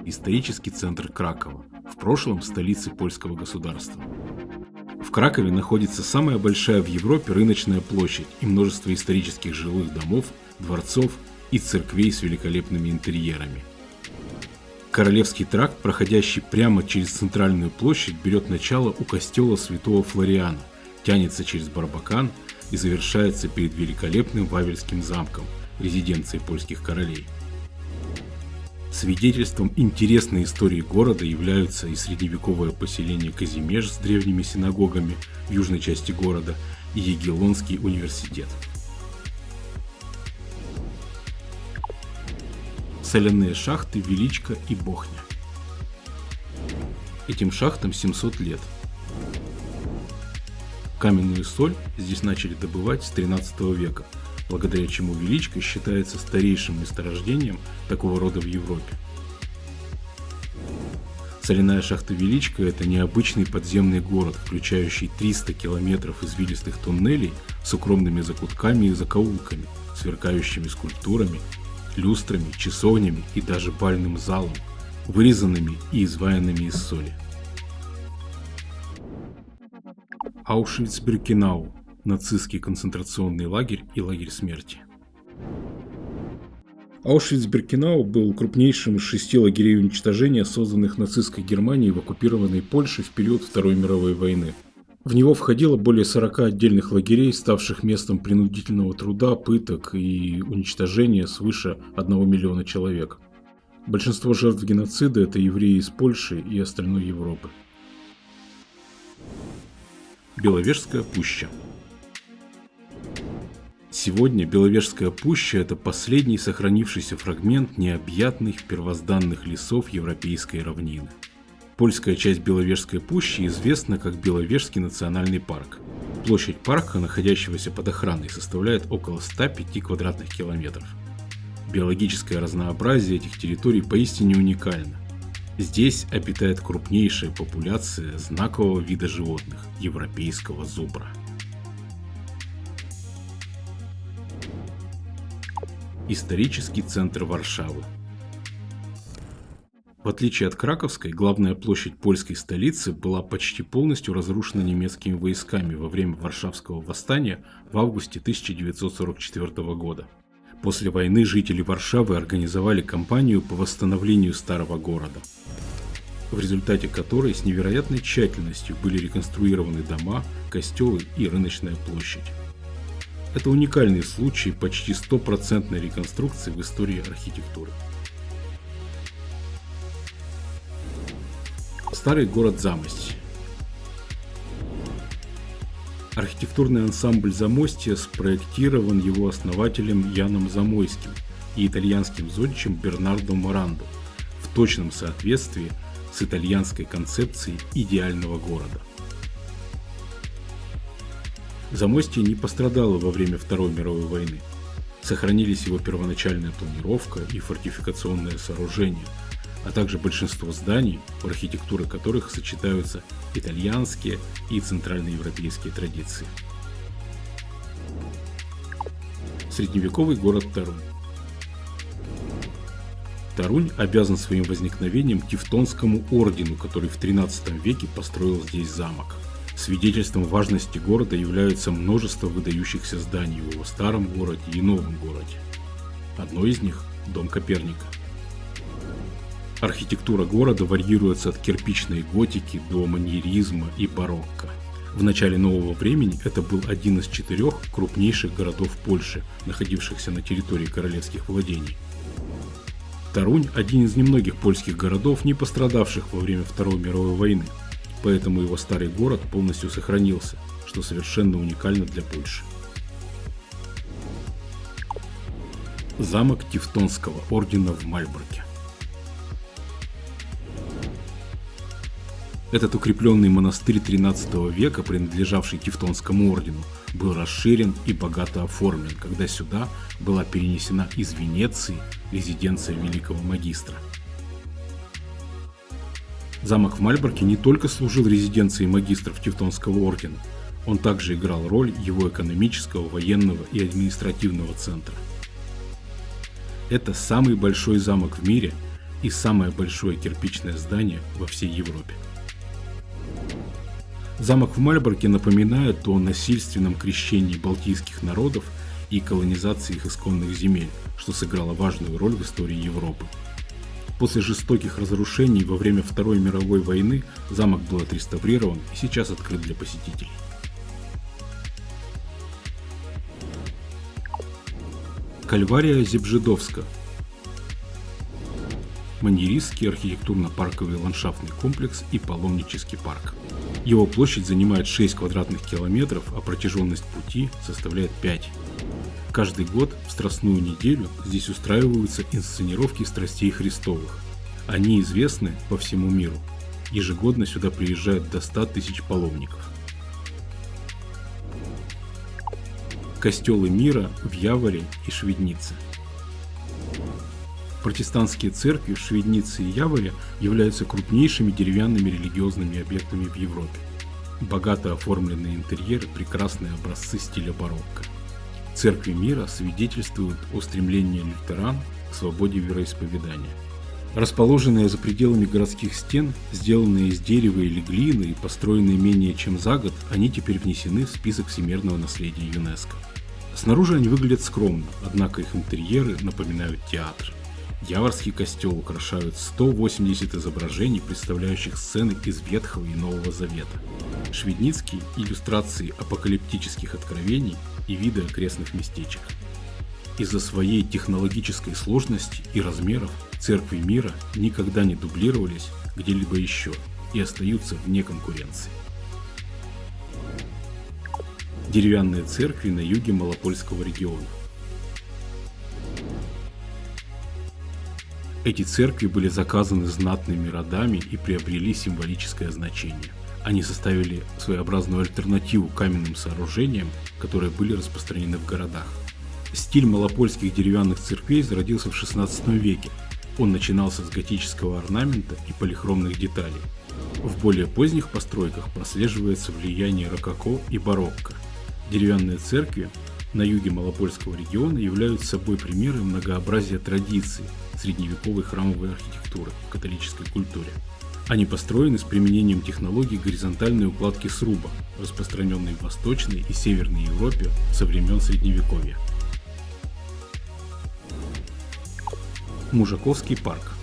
исторический центр Кракова, в прошлом столицы польского государства. В Кракове находится самая большая в Европе рыночная площадь и множество исторических жилых домов, дворцов и церквей с великолепными интерьерами. Королевский тракт, проходящий прямо через центральную площадь, берет начало у костела Святого Флориана, тянется через Барбакан и завершается перед великолепным Вавельским замком, резиденцией польских королей. Свидетельством интересной истории города являются и средневековое поселение Казимеж с древними синагогами в южной части города и Ягеллонский университет. Соляные шахты Величко и Бохня. Этим шахтам 700 лет. Каменную соль здесь начали добывать с 13 века, благодаря чему Величко считается старейшим месторождением такого рода в Европе. Соляная шахта Величко – это необычный подземный город, включающий 300 километров извилистых туннелей с укромными закутками и закоулками, сверкающими скульптурами, люстрами, часовнями и даже бальным залом, вырезанными и изваянными из соли. Аушвиц-Биркенау – нацистский концентрационный лагерь и лагерь смерти. Аушвиц-Биркенау был крупнейшим из 6 лагерей уничтожения, созданных нацистской Германией в оккупированной Польше в период Второй мировой войны. В него входило более 40 отдельных лагерей, ставших местом принудительного труда, пыток и уничтожения свыше 1 миллиона человек. Большинство жертв геноцида – это евреи из Польши и остальной Европы. Беловежская пуща. Сегодня Беловежская пуща – это последний сохранившийся фрагмент необъятных первозданных лесов европейской равнины. Польская часть Беловежской пущи известна как Беловежский национальный парк. Площадь парка, находящегося под охраной, составляет около 105 квадратных километров. Биологическое разнообразие этих территорий поистине уникально. Здесь обитает крупнейшая популяция знакового вида животных – европейского зубра. Исторический центр Варшавы. В отличие от Краковской, главная площадь польской столицы была почти полностью разрушена немецкими войсками во время Варшавского восстания в августе 1944 года. После войны жители Варшавы организовали кампанию по восстановлению старого города, в результате которой с невероятной тщательностью были реконструированы дома, костелы и рыночная площадь. Это уникальный случай почти 100% реконструкции в истории архитектуры. Старый город Замостье. Архитектурный ансамбль Замостья спроектирован его основателем Яном Замойским и итальянским зодчим Бернардо Морандо в точном соответствии с итальянской концепцией идеального города. Замостье не пострадало во время Второй мировой войны. Сохранились его первоначальная планировка и фортификационное сооружение, а также большинство зданий, в архитектуре которых сочетаются итальянские и центральноевропейские традиции. Средневековый город Тарунь. Тарунь обязан своим возникновением Тевтонскому ордену, который в XIII веке построил здесь замок. Свидетельством важности города является множество выдающихся зданий в его старом городе и новом городе. Одно из них – дом Коперника. Архитектура города варьируется от кирпичной готики до маньеризма и барокко. В начале нового времени это был один из 4 крупнейших городов Польши, находившихся на территории королевских владений. Тарунь – один из немногих польских городов, не пострадавших во время Второй мировой войны, поэтому его старый город полностью сохранился, что совершенно уникально для Польши. Замок Тевтонского ордена в Мальборке. Этот укрепленный монастырь XIII века, принадлежавший Тевтонскому ордену, был расширен и богато оформлен, когда сюда была перенесена из Венеции резиденция великого магистра. Замок в Мальборке не только служил резиденцией магистров Тевтонского ордена, он также играл роль его экономического, военного и административного центра. Это самый большой замок в мире и самое большое кирпичное здание во всей Европе. Замок в Мальборге напоминает о насильственном крещении балтийских народов и колонизации их исконных земель, что сыграло важную роль в истории Европы. После жестоких разрушений во время Второй мировой войны замок был отреставрирован и сейчас открыт для посетителей. Кальвария Зебжедовска. Маньеристский архитектурно-парковый ландшафтный комплекс и паломнический парк. Его площадь занимает 6 квадратных километров, а протяженность пути составляет 5. Каждый год в Страстную неделю здесь устраиваются инсценировки страстей Христовых. Они известны по всему миру. Ежегодно сюда приезжают до 100 тысяч паломников. Костелы мира в Яворе и Швиднице. Протестантские церкви в Швиднице и Яворе являются крупнейшими деревянными религиозными объектами в Европе. Богато оформленные интерьеры, прекрасные образцы стиля барокко. Церкви мира свидетельствуют о стремлении лютеран к свободе вероисповедания. Расположенные за пределами городских стен, сделанные из дерева или глины и построенные менее чем за год, они теперь внесены в список всемирного наследия ЮНЕСКО. Снаружи они выглядят скромно, однако их интерьеры напоминают театр. Яворский костел украшают 180 изображений, представляющих сцены из Ветхого и Нового Завета. Швидницкий – иллюстрации апокалиптических откровений и виды окрестных местечек. Из-за своей технологической сложности и размеров церкви мира никогда не дублировались где-либо еще и остаются вне конкуренции. Деревянные церкви на юге Малопольского региона. Эти церкви были заказаны знатными родами и приобрели символическое значение. Они составили своеобразную альтернативу каменным сооружениям, которые были распространены в городах. Стиль малопольских деревянных церквей зародился в XVI веке. Он начинался с готического орнамента и полихромных деталей. В более поздних постройках прослеживается влияние рококо и барокко. Деревянные церкви на юге Малопольского региона являются собой примеры многообразия традиций средневековой храмовой архитектуры в католической культуре. Они построены с применением технологий горизонтальной укладки сруба, распространенной в Восточной и Северной Европе со времен Средневековья. Мужаковский парк.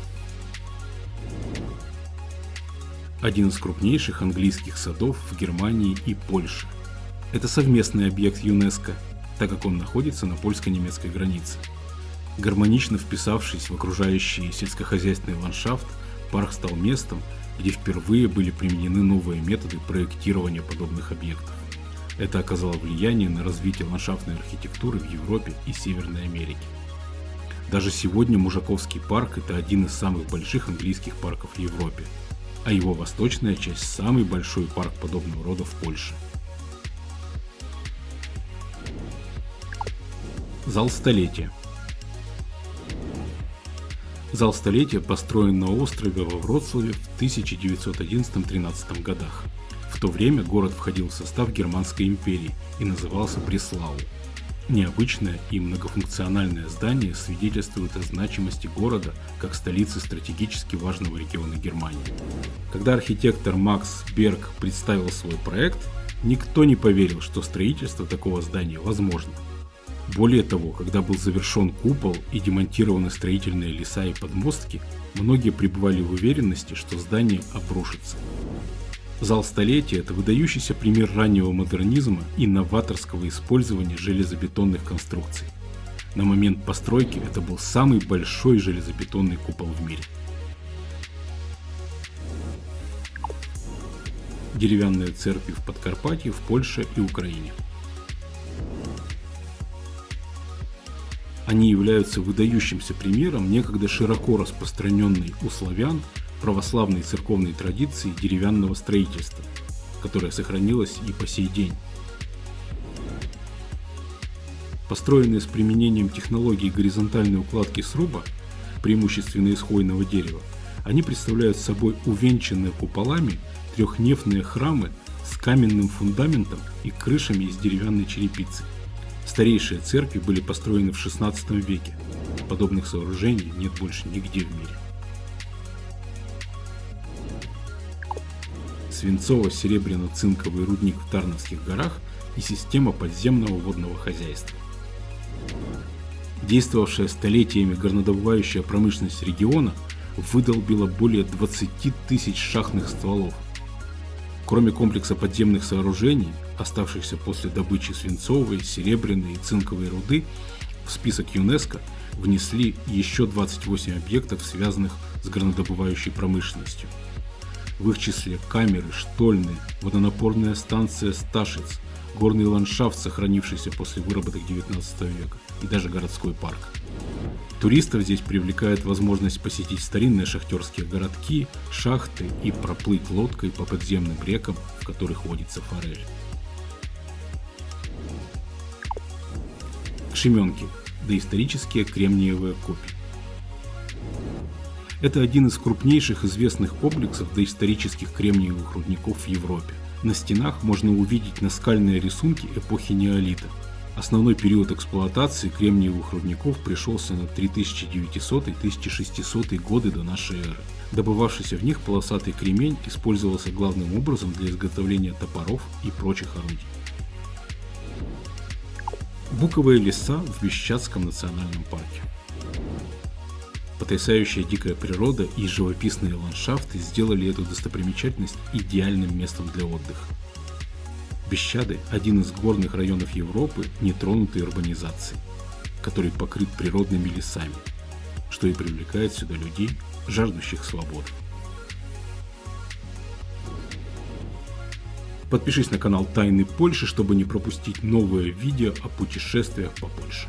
Один из крупнейших английских садов в Германии и Польше. Это совместный объект ЮНЕСКО, так как он находится на польско-немецкой границе. Гармонично вписавшись в окружающий сельскохозяйственный ландшафт, парк стал местом, где впервые были применены новые методы проектирования подобных объектов. Это оказало влияние на развитие ландшафтной архитектуры в Европе и Северной Америке. Даже сегодня Мужаковский парк – это один из самых больших английских парков в Европе, а его восточная часть – самый большой парк подобного рода в Польше. Зал столетия. Зал столетия построен на острове во Вроцлаве в 1911-13 годах. В то время город входил в состав Германской империи и назывался Бреслау. Необычное и многофункциональное здание свидетельствует о значимости города как столицы стратегически важного региона Германии. Когда архитектор Макс Берг представил свой проект, никто не поверил, что строительство такого здания возможно. Более того, когда был завершен купол и демонтированы строительные леса и подмостки, многие пребывали в уверенности, что здание обрушится. Зал столетия – это выдающийся пример раннего модернизма и новаторского использования железобетонных конструкций. На момент постройки это был самый большой железобетонный купол в мире. Деревянные церкви в Подкарпатье, в Польше и Украине. Они являются выдающимся примером некогда широко распространенной у славян православной церковной традиции деревянного строительства, которая сохранилась и по сей день. Построенные с применением технологий горизонтальной укладки сруба, преимущественно из хвойного дерева, они представляют собой увенчанные куполами трехнефные храмы с каменным фундаментом и крышами из деревянной черепицы. Старейшие церкви были построены в XVI веке. Подобных сооружений нет больше нигде в мире. свинцово-серебряно-цинковый рудник в Тарновских горах и система подземного водного хозяйства. Действовавшая столетиями горнодобывающая промышленность региона выдолбила более 20 тысяч шахтных стволов. Кроме комплекса подземных сооружений, оставшихся после добычи свинцовой, серебряной и цинковой руды, в список ЮНЕСКО внесли еще 28 объектов, связанных с горнодобывающей промышленностью. В их числе камеры, штольны, водонапорная станция Сташиц, горный ландшафт, сохранившийся после выработок 19 века, и даже городской парк. Туристов здесь привлекает возможность посетить старинные шахтерские городки, шахты и проплыть лодкой по подземным рекам, в которых водится форель. Шеменки – доисторические кремниевые копи. Это один из крупнейших известных комплексов доисторических кремниевых рудников в Европе. На стенах можно увидеть наскальные рисунки эпохи неолита. Основной период эксплуатации кремниевых рудников пришелся на 3900-1600 годы до нашей эры. Добывавшийся в них полосатый кремень использовался главным образом для изготовления топоров и прочих орудий. Буковые леса в Бищацком национальном парке. Потрясающая дикая природа и живописные ландшафты сделали эту достопримечательность идеальным местом для отдыха. Бищады – один из горных районов Европы, не тронутый урбанизацией, который покрыт природными лесами, что и привлекает сюда людей, жаждущих свободы. Подпишись на канал Тайны Польши, чтобы не пропустить новые видео о путешествиях по Польше.